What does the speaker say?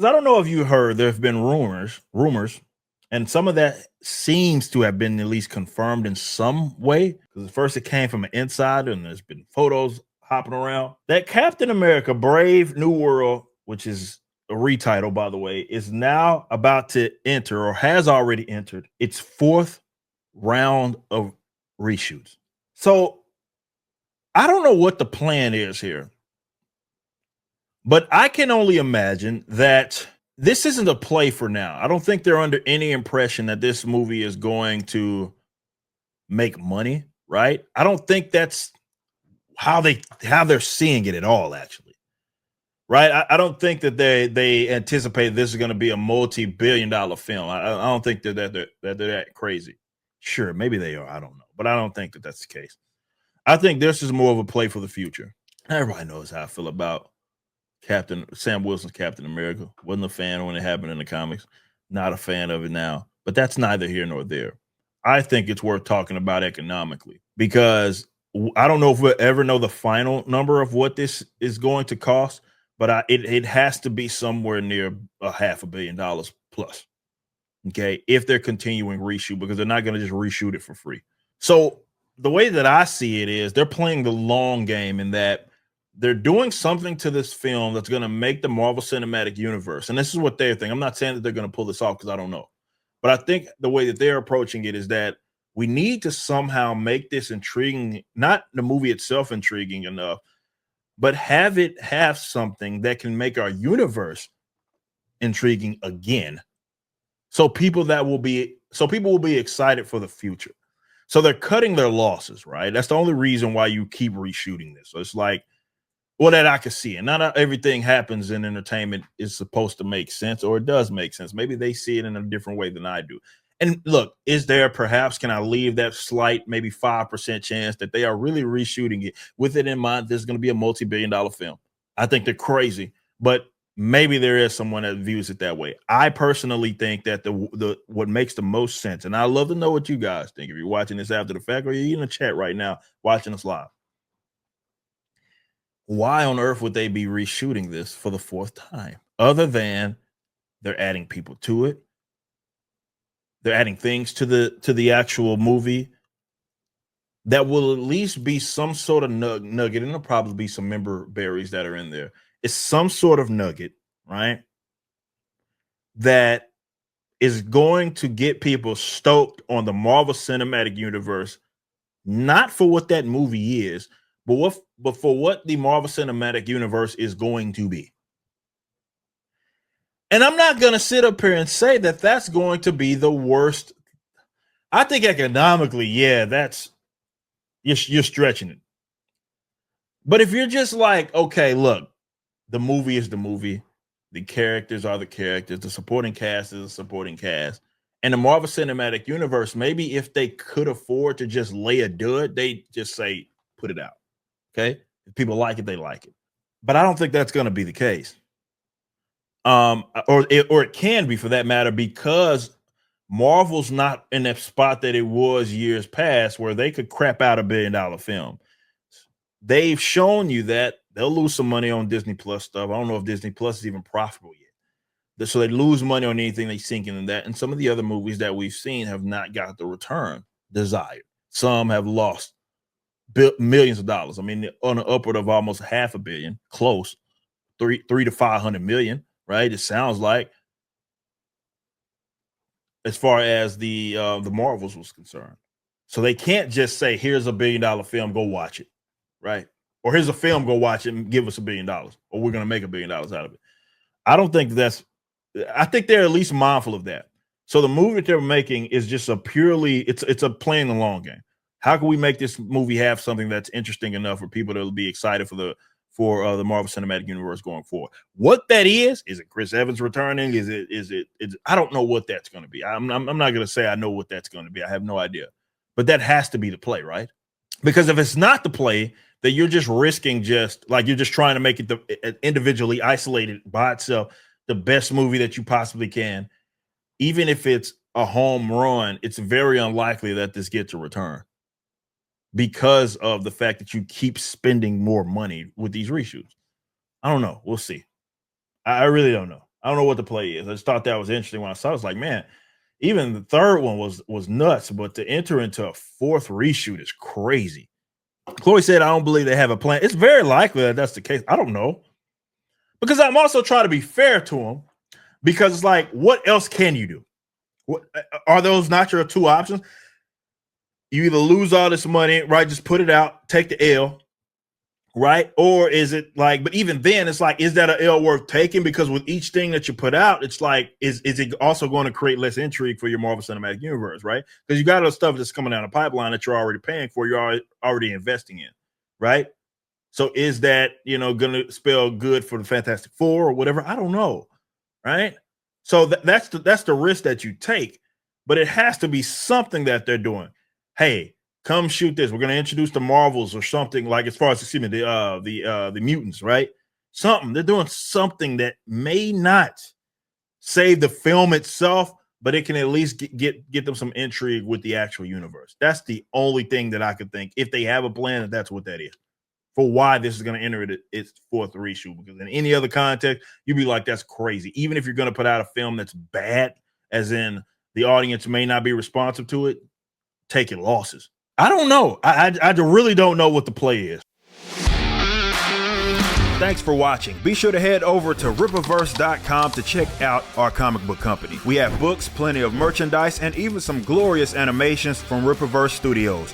'Cause I don't know if you heard there have been rumors, and some of that seems to have been at least confirmed in some way. Because at first it came from an insider, and there's been photos hopping around that Captain America: Brave New World, which is a retitle, by the way, is now about to enter or has already entered its fourth round of reshoots. So I don't know what the plan is here, but I can only imagine that this isn't a play for now. I don't think they're under any impression that this movie is going to make money, right? I don't think that's how they're seeing it at all, actually. Right? I don't think that they anticipate this is going to be a multi-billion-dollar film. I don't think that they're that crazy. Sure, maybe they are. I don't know, but I don't think that that's the case. I think this is more of a play for the future. Everybody knows how I feel about Captain Sam Wilson's Captain America. Wasn't a fan when it happened in the comics. Not a fan of it now. But that's neither here nor there. I think it's worth talking about economically because I don't know if we'll ever know the final number of what this is going to cost, but it has to be somewhere near a $500 million plus. Okay, if they're continuing reshoot because they're not going to just reshoot it for free. So the way that I see it is they're playing the long game in that they're doing something to this film that's going to make the Marvel Cinematic Universe. And this is what they're thinking. I'm not saying that they're going to pull this off because I don't know. But I think the way that they're approaching it is that we need to somehow make this intriguing, not the movie itself intriguing enough, but have it have something that can make our universe intriguing again. So people will be excited for the future. So they're cutting their losses, right? That's the only reason why you keep reshooting this. So it's like, well, that I can see. And not everything happens in entertainment is supposed to make sense, or it does make sense. Maybe they see it in a different way than I do. And look, is there perhaps, can I leave that slight, maybe 5% chance that they are really reshooting it with it in mind? This is going to be a multi-billion-dollar film. I think they're crazy, but maybe there is someone that views it that way. I personally think that the what makes the most sense, and I love to know what you guys think if you're watching this after the fact or you're in the chat right now watching us live. Why on earth would they be reshooting this for the fourth time? Other than they're adding people to it, they're adding things to the actual movie that will at least be some sort of nugget, and there'll probably be some member berries that are in there. It's some sort of nugget, right? That is going to get people stoked on the Marvel Cinematic Universe, not for what that movie is, but for what the Marvel Cinematic Universe is going to be. And I'm not going to sit up here and say that that's going to be the worst. I think economically, yeah, that's you're stretching it. But if you're just like, okay, look, the movie is the movie, the characters are the characters, the supporting cast is the supporting cast, and the Marvel Cinematic Universe, maybe if they could afford to just lay a dud, they just say, put it out. Okay. If people like it, they like it. But I don't think that's going to be the case. Or it can be for that matter, because Marvel's not in that spot that it was years past where they could crap out $1 billion film. They've shown you that they'll lose some money on Disney Plus stuff. I don't know if Disney Plus is even profitable yet. So they lose money on anything they sink in that. And some of the other movies that we've seen have not got the return desired. Some have lost millions of dollars. I mean, on an upward of almost $500 million, close, three to 500 million, right? It sounds like, as far as the Marvels was concerned. So they can't just say, here's $1 billion film, go watch it, right? Or here's a film, go watch it and give us $1 billion, or we're going to make $1 billion out of it. I don't think I think they're at least mindful of that. So the movie that they're making is just it's a playing the long game. How can we make this movie have something that's interesting enough for people to be excited for the Marvel Cinematic Universe going forward? What that is it Chris Evans returning? Is it I don't know what that's going to be. I'm not going to say I know what that's going to be. I have no idea. But that has to be the play, right? Because if it's not the play, then you're just risking, just like you're just trying to make it individually isolated by itself the best movie that you possibly can. Even if it's a home run, it's very unlikely that this gets a return because of the fact that you keep spending more money with these reshoots. I don't know. We'll see. I really don't know. I don't know what the play is. I just thought that was interesting when I saw it. I was like, man, even the third one was nuts, but to enter into a fourth reshoot is crazy. Chloe said, I don't believe they have a plan. It's very likely that that's the case. I don't know. Because I'm also trying to be fair to them, because it's like, what else can you do? What are those not your two options? You either lose all this money, right? Just put it out, take the L, right? Or is it like, but even then, it's like, is that an L worth taking? Because with each thing that you put out, it's like, is it also going to create less intrigue for your Marvel Cinematic Universe, right? Because you got other stuff that's coming down the pipeline that you're already paying for, you're already investing in, right? So is that, going to spell good for the Fantastic Four or whatever? I don't know, right? So that's the risk that you take, but it has to be something that they're doing. Hey, come shoot this. We're going to introduce the Marvels or something, like, as far as, excuse me, the mutants, right? Something. They're doing something that may not save the film itself, but it can at least get them some intrigue with the actual universe. That's the only thing that I could think, if they have a plan, that's what that is, for why this is going to enter its fourth reshoot. Because in any other context, you'd be like, that's crazy. Even if you're going to put out a film that's bad, as in the audience may not be responsive to it, taking losses. I don't know. I really don't know what the play is. Thanks for watching. Be sure to head over to Rippaverse.com to check out our comic book company. We have books, plenty of merchandise, and even some glorious animations from Rippaverse Studios.